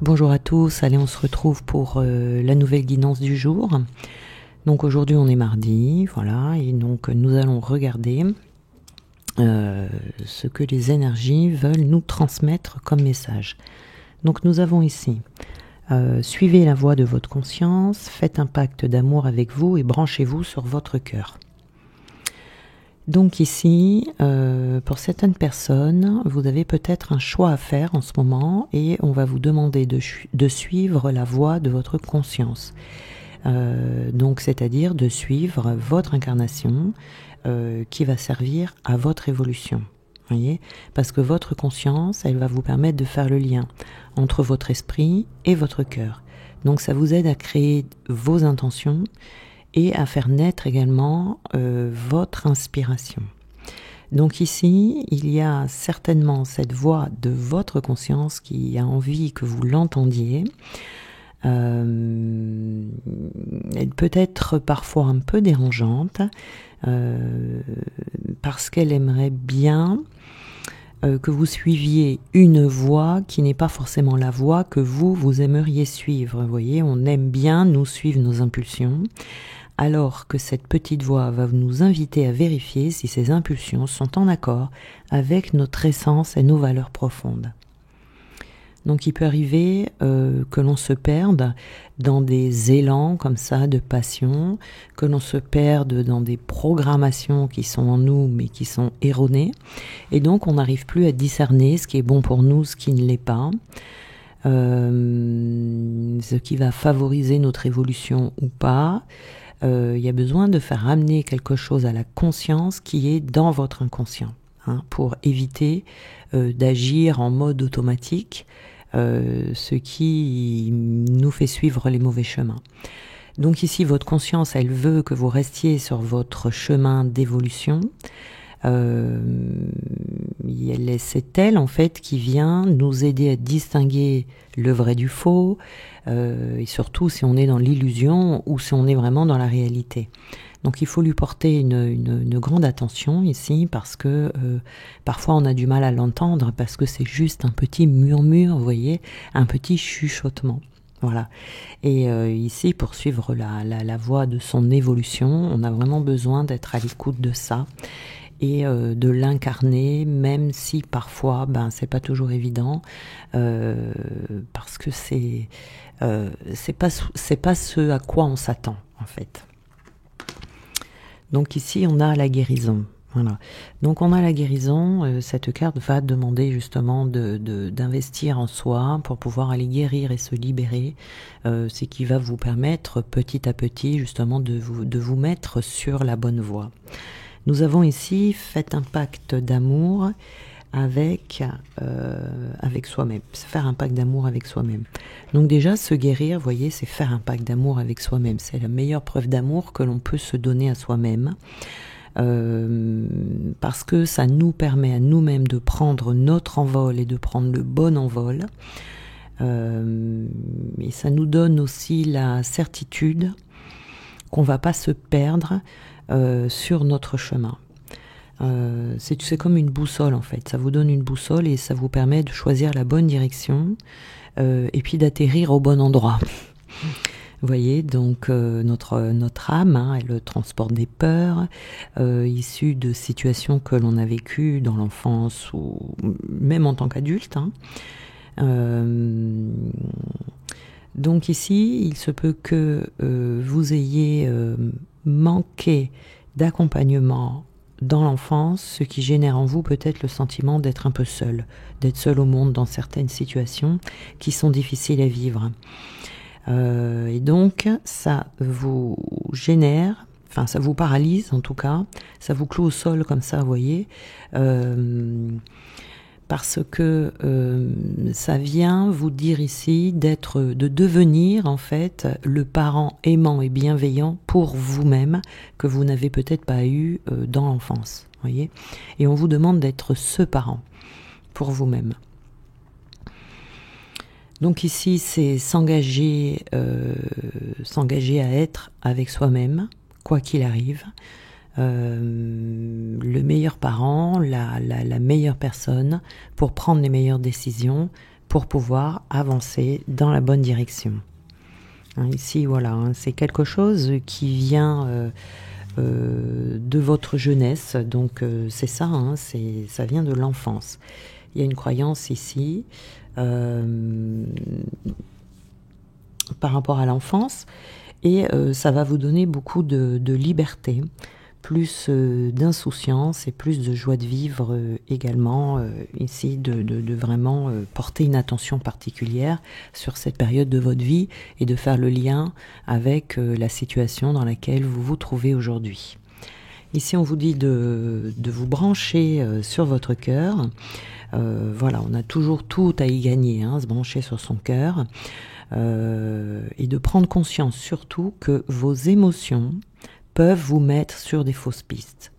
Bonjour à tous, allez on se retrouve pour la nouvelle guidance du jour. Donc aujourd'hui on est mardi, voilà, et donc nous allons regarder ce que les énergies veulent nous transmettre comme message. Donc nous avons ici, suivez la voie de votre conscience, faites un pacte d'amour avec vous et branchez-vous sur votre cœur. Donc ici, pour certaines personnes, vous avez peut-être un choix à faire en ce moment et on va vous demander de suivre la voie de votre conscience. Donc c'est-à-dire de suivre votre incarnation qui va servir à votre évolution. Voyez, parce que votre conscience, elle va vous permettre de faire le lien entre votre esprit et votre cœur. Donc ça vous aide à créer vos intentions et à faire naître également votre inspiration. Donc ici, il y a certainement cette voix de votre conscience qui a envie que vous l'entendiez. Elle peut être parfois un peu dérangeante parce qu'elle aimerait bien que vous suiviez une voie qui n'est pas forcément la voie que vous aimeriez suivre. Vous voyez, on aime bien nous suivre nos impulsions, alors que cette petite voix va nous inviter à vérifier si ces impulsions sont en accord avec notre essence et nos valeurs profondes. Donc il peut arriver que l'on se perde dans des élans comme ça de passion, que l'on se perde dans des programmations qui sont en nous mais qui sont erronées, et donc on n'arrive plus à discerner ce qui est bon pour nous, ce qui ne l'est pas, ce qui va favoriser notre évolution ou pas. Il y a besoin de faire ramener quelque chose à la conscience qui est dans votre inconscient, pour éviter d'agir en mode automatique, ce qui nous fait suivre les mauvais chemins. Donc ici, votre conscience, elle veut que vous restiez sur votre chemin d'évolution. C'est elle en fait qui vient nous aider à distinguer le vrai du faux, et surtout si on est dans l'illusion ou si on est vraiment dans la réalité. Donc il faut lui porter une grande attention ici parce que parfois on a du mal à l'entendre parce que c'est juste un petit murmure, vous voyez, un petit chuchotement. Voilà. Et ici, pour suivre la voie de son évolution, on a vraiment besoin d'être à l'écoute de ça et de l'incarner, même si parfois c'est pas toujours évident, parce que c'est pas ce à quoi on s'attend en fait. Donc ici on a la guérison. Voilà. Donc on a la guérison, cette carte va demander justement d'investir en soi pour pouvoir aller guérir et se libérer, ce qui va vous permettre petit à petit justement de vous mettre sur la bonne voie. Nous avons ici fait un pacte d'amour avec soi-même, faire un pacte d'amour avec soi-même. Donc déjà, se guérir, vous voyez, c'est faire un pacte d'amour avec soi-même. C'est la meilleure preuve d'amour que l'on peut se donner à soi-même, parce que ça nous permet à nous-mêmes de prendre notre envol et de prendre le bon envol. Et ça nous donne aussi la certitude qu'on va pas se perdre sur notre chemin. C'est comme une boussole en fait, ça vous donne une boussole et ça vous permet de choisir la bonne direction et puis d'atterrir au bon endroit. Vous voyez, donc notre âme, elle transporte des peurs issues de situations que l'on a vécues dans l'enfance ou même en tant qu'adulte. Donc ici, il se peut que vous ayez manqué d'accompagnement dans l'enfance, ce qui génère en vous peut-être le sentiment d'être un peu seul, d'être seul au monde dans certaines situations qui sont difficiles à vivre. Et donc, ça vous génère, enfin ça vous paralyse en tout cas, ça vous cloue au sol comme ça, vous voyez, parce que ça vient vous dire ici de devenir en fait le parent aimant et bienveillant pour vous-même que vous n'avez peut-être pas eu dans l'enfance, voyez. Et on vous demande d'être ce parent pour vous-même. Donc ici, c'est s'engager à être avec soi-même, quoi qu'il arrive. Le meilleur parent, la meilleure personne pour prendre les meilleures décisions pour pouvoir avancer dans la bonne direction. Ici, voilà, c'est quelque chose qui vient de votre jeunesse, donc c'est ça, ça vient de l'enfance. Il y a une croyance ici par rapport à l'enfance, et ça va vous donner beaucoup de liberté, plus d'insouciance et plus de joie de vivre également, ici, de vraiment porter une attention particulière sur cette période de votre vie et de faire le lien avec la situation dans laquelle vous vous trouvez aujourd'hui. Ici, on vous dit de vous brancher sur votre cœur. Voilà, on a toujours tout à y gagner, se brancher sur son cœur. Et de prendre conscience surtout que vos émotions peuvent vous mettre sur des fausses pistes.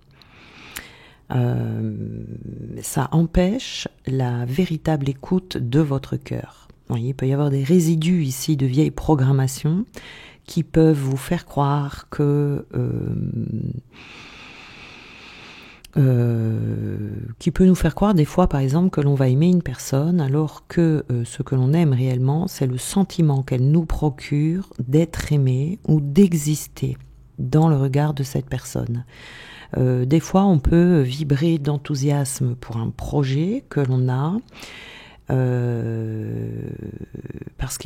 Ça empêche la véritable écoute de votre cœur. Vous voyez, il peut y avoir des résidus ici de vieilles programmations qui peuvent vous faire croire que qui peut nous faire croire des fois, par exemple, que l'on va aimer une personne, alors que ce que l'on aime réellement, c'est le sentiment qu'elle nous procure d'être aimé ou d'exister dans le regard de cette personne. Des fois, on peut vibrer d'enthousiasme pour un projet que l'on a, parce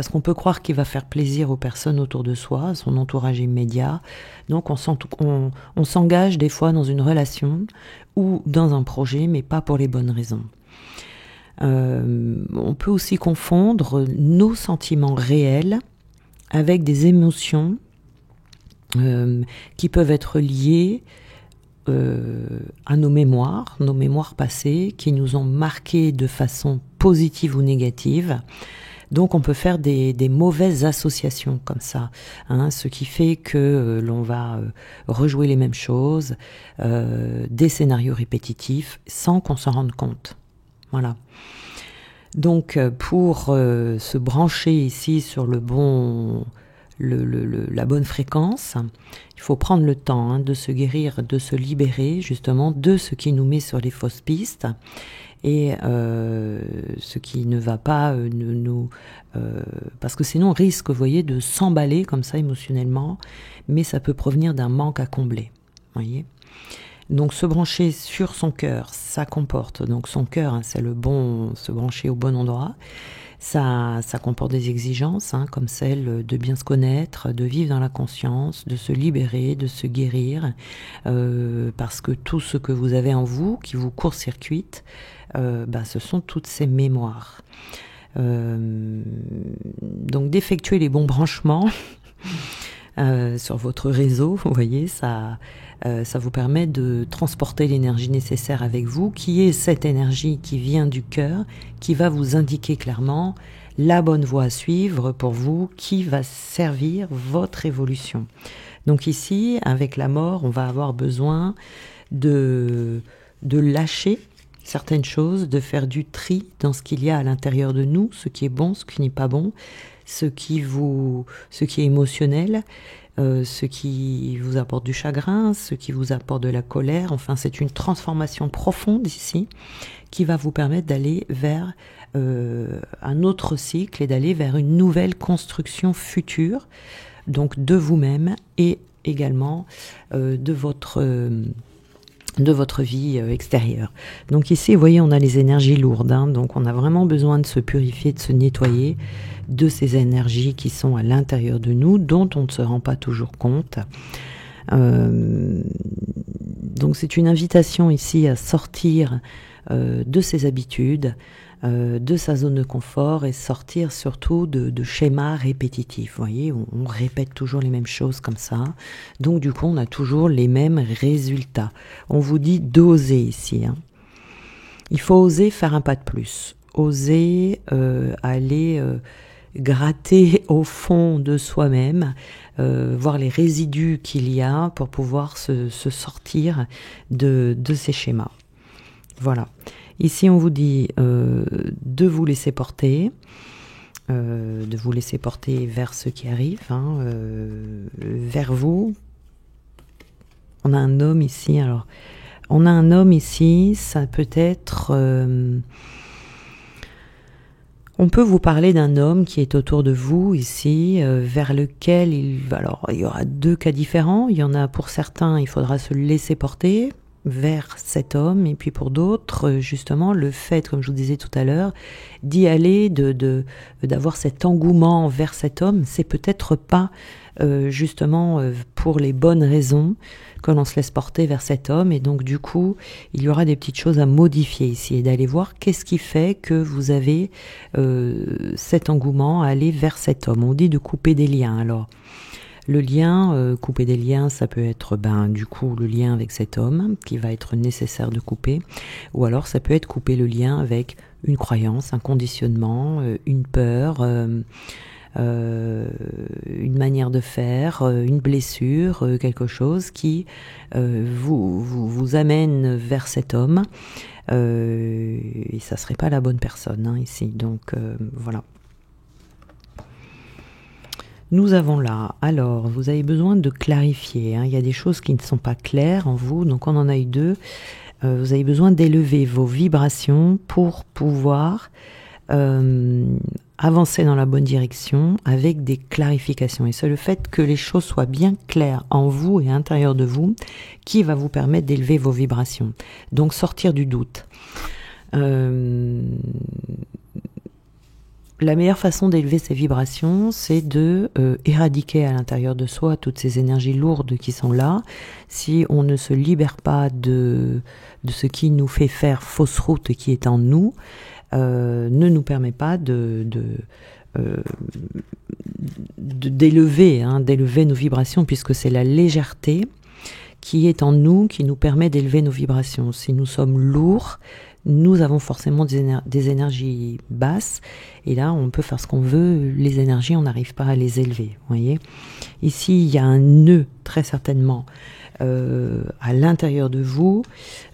qu'on peut croire qu'il va faire plaisir aux personnes autour de soi, à son entourage immédiat. Donc on s'engage des fois dans une relation ou dans un projet, mais pas pour les bonnes raisons. On peut aussi confondre nos sentiments réels avec des émotions qui peuvent être liées à nos mémoires passées, qui nous ont marqués de façon positive ou négative. Donc on peut faire des mauvaises associations comme ça, ce qui fait que l'on va rejouer les mêmes choses, des scénarios répétitifs, sans qu'on s'en rende compte. Voilà. Donc pour se brancher ici sur la bonne fréquence, il faut prendre le temps de se guérir, de se libérer justement de ce qui nous met sur les fausses pistes et ce qui ne va pas parce que sinon on risque, vous voyez, de s'emballer comme ça émotionnellement, mais ça peut provenir d'un manque à combler, voyez. Donc se brancher sur son cœur, ça comporte, donc son cœur, c'est se brancher au bon endroit. Ça comporte des exigences, comme celle de bien se connaître, de vivre dans la conscience, de se libérer, de se guérir, parce que tout ce que vous avez en vous, qui vous court-circuite, ce sont toutes ces mémoires. Donc d'effectuer les bons branchements sur votre réseau, vous voyez, ça vous permet de transporter l'énergie nécessaire avec vous, qui est cette énergie qui vient du cœur, qui va vous indiquer clairement la bonne voie à suivre pour vous, qui va servir votre évolution. Donc ici, avec la mort, on va avoir besoin de lâcher certaines choses, de faire du tri dans ce qu'il y a à l'intérieur de nous, ce qui est bon, ce qui n'est pas bon, ce qui est émotionnel, ce qui vous apporte du chagrin, ce qui vous apporte de la colère. Enfin, c'est une transformation profonde ici qui va vous permettre d'aller vers un autre cycle et d'aller vers une nouvelle construction future, donc de vous-même et également de votre vie extérieure. Donc ici, vous voyez, on a les énergies lourdes, donc on a vraiment besoin de se purifier, de se nettoyer de ces énergies qui sont à l'intérieur de nous, dont on ne se rend pas toujours compte. Donc c'est une invitation ici à sortir de ses habitudes, de sa zone de confort et sortir surtout de schémas répétitifs. Vous voyez, on répète toujours les mêmes choses comme ça. Donc du coup, on a toujours les mêmes résultats. On vous dit d'oser ici. Il faut oser faire un pas de plus. Oser aller gratter au fond de soi-même, voir les résidus qu'il y a pour pouvoir se sortir de ces schémas. Voilà. Ici, on vous dit de vous laisser porter, vers ce qui arrive, vers vous. On a un homme ici. Alors, ça peut être On peut vous parler d'un homme qui est autour de vous ici, vers lequel alors il y aura deux cas différents. Il y en a pour certains, il faudra se laisser porter vers cet homme, et puis pour d'autres, justement, le fait, comme je vous disais tout à l'heure, d'y aller, d'avoir cet engouement vers cet homme, c'est peut-être pas justement pour les bonnes raisons que l'on se laisse porter vers cet homme, et donc du coup il y aura des petites choses à modifier ici et d'aller voir qu'est-ce qui fait que vous avez cet engouement à aller vers cet homme. On dit de couper des liens. Alors le lien, couper des liens, ça peut être du coup le lien avec cet homme qui va être nécessaire de couper, ou alors ça peut être couper le lien avec une croyance, un conditionnement, une peur, une manière de faire, une blessure, quelque chose qui vous amène vers cet homme, et ça serait pas la bonne personne ici. Donc voilà. Nous avons là, alors, vous avez besoin de clarifier, il y a des choses qui ne sont pas claires en vous, donc on en a eu deux. Vous avez besoin d'élever vos vibrations pour pouvoir avancer dans la bonne direction avec des clarifications. Et c'est le fait que les choses soient bien claires en vous et à l'intérieur de vous qui va vous permettre d'élever vos vibrations. Donc sortir du doute. La meilleure façon d'élever ces vibrations, c'est de éradiquer à l'intérieur de soi toutes ces énergies lourdes qui sont là. Si on ne se libère pas de ce qui nous fait faire fausse route qui est en nous, ne nous permet pas d'élever nos vibrations, puisque c'est la légèreté qui est en nous qui nous permet d'élever nos vibrations. Si nous sommes lourds, nous avons forcément des énergies basses, et là on peut faire ce qu'on veut, les énergies on n'arrive pas à les élever, voyez. Ici il y a un nœud très certainement à l'intérieur de vous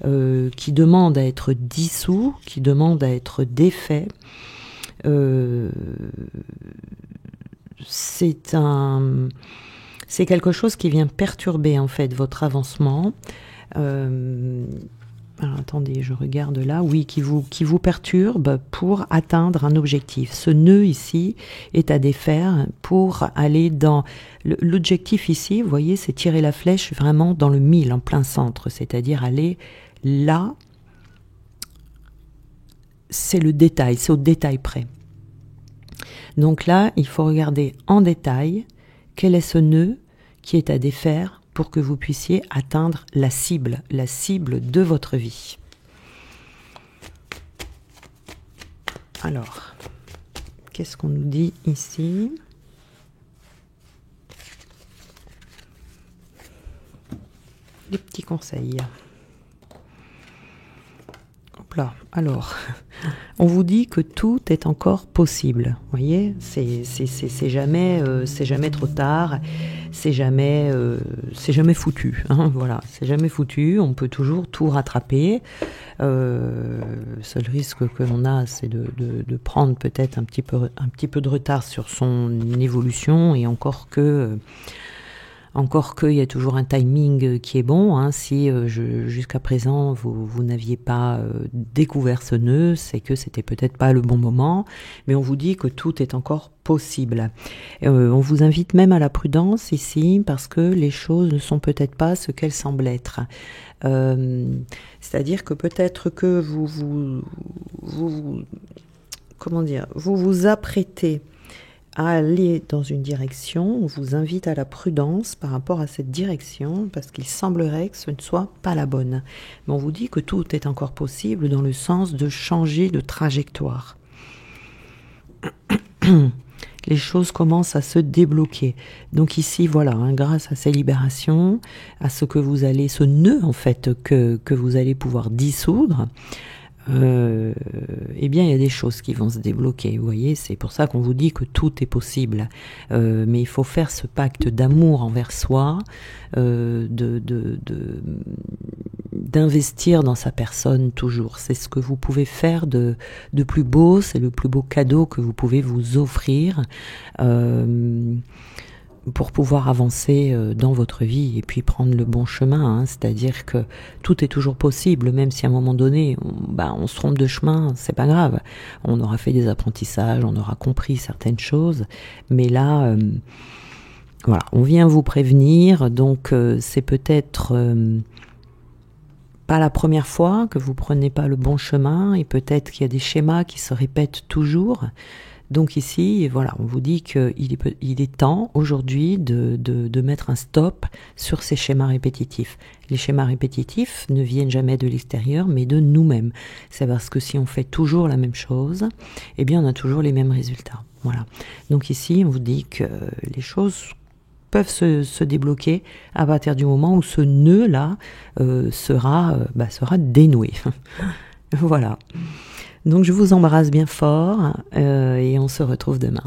qui demande à être dissous, qui demande à être défait. C'est quelque chose qui vient perturber en fait votre avancement. Alors attendez, je regarde là, oui, qui vous perturbe pour atteindre un objectif. Ce nœud ici est à défaire pour aller dans... L'objectif ici, vous voyez, c'est tirer la flèche vraiment dans le mille, en plein centre, c'est-à-dire aller là, c'est le détail, c'est au détail près. Donc là, il faut regarder en détail quel est ce nœud qui est à défaire pour que vous puissiez atteindre la cible de votre vie. Alors, qu'est-ce qu'on nous dit ici ? Des petits conseils. Hop là, alors, on vous dit que tout est encore possible, vous voyez, c'est jamais trop tard, c'est jamais foutu, voilà, c'est jamais foutu, on peut toujours tout rattraper. Seul risque que l'on a, c'est de prendre peut-être un petit peu de retard sur son évolution, et encore qu'il y a toujours un timing qui est bon. Si jusqu'à présent vous n'aviez pas découvert ce nœud, c'est que c'était peut-être pas le bon moment, mais on vous dit que tout est encore possible. On vous invite même à la prudence ici, parce que les choses ne sont peut-être pas ce qu'elles semblent être. C'est-à-dire que peut-être que vous vous apprêtez à aller dans une direction, on vous invite à la prudence par rapport à cette direction, parce qu'il semblerait que ce ne soit pas la bonne. Mais on vous dit que tout est encore possible dans le sens de changer de trajectoire. Les choses commencent à se débloquer. Donc ici, voilà, grâce à ces libérations, à ce nœud en fait que vous allez pouvoir dissoudre, eh bien il y a des choses qui vont se débloquer, vous voyez, c'est pour ça qu'on vous dit que tout est possible, mais il faut faire ce pacte d'amour envers soi, d'investir dans sa personne toujours. C'est ce que vous pouvez faire de plus beau, c'est le plus beau cadeau que vous pouvez vous offrir. pour pouvoir avancer dans votre vie et puis prendre le bon chemin, hein. C'est-à-dire que tout est toujours possible, même si à un moment donné, on se trompe de chemin, c'est pas grave. On aura fait des apprentissages, on aura compris certaines choses, mais là, voilà, on vient vous prévenir, donc c'est peut-être pas la première fois que vous prenez pas le bon chemin, et peut-être qu'il y a des schémas qui se répètent toujours. Donc ici, voilà, on vous dit qu'il est temps aujourd'hui de mettre un stop sur ces schémas répétitifs. Les schémas répétitifs ne viennent jamais de l'extérieur, mais de nous-mêmes. C'est parce que si on fait toujours la même chose, eh bien on a toujours les mêmes résultats. Voilà. Donc ici, on vous dit que les choses peuvent se débloquer à partir du moment où ce nœud-là sera dénoué. Voilà. Donc je vous embrasse bien fort et on se retrouve demain.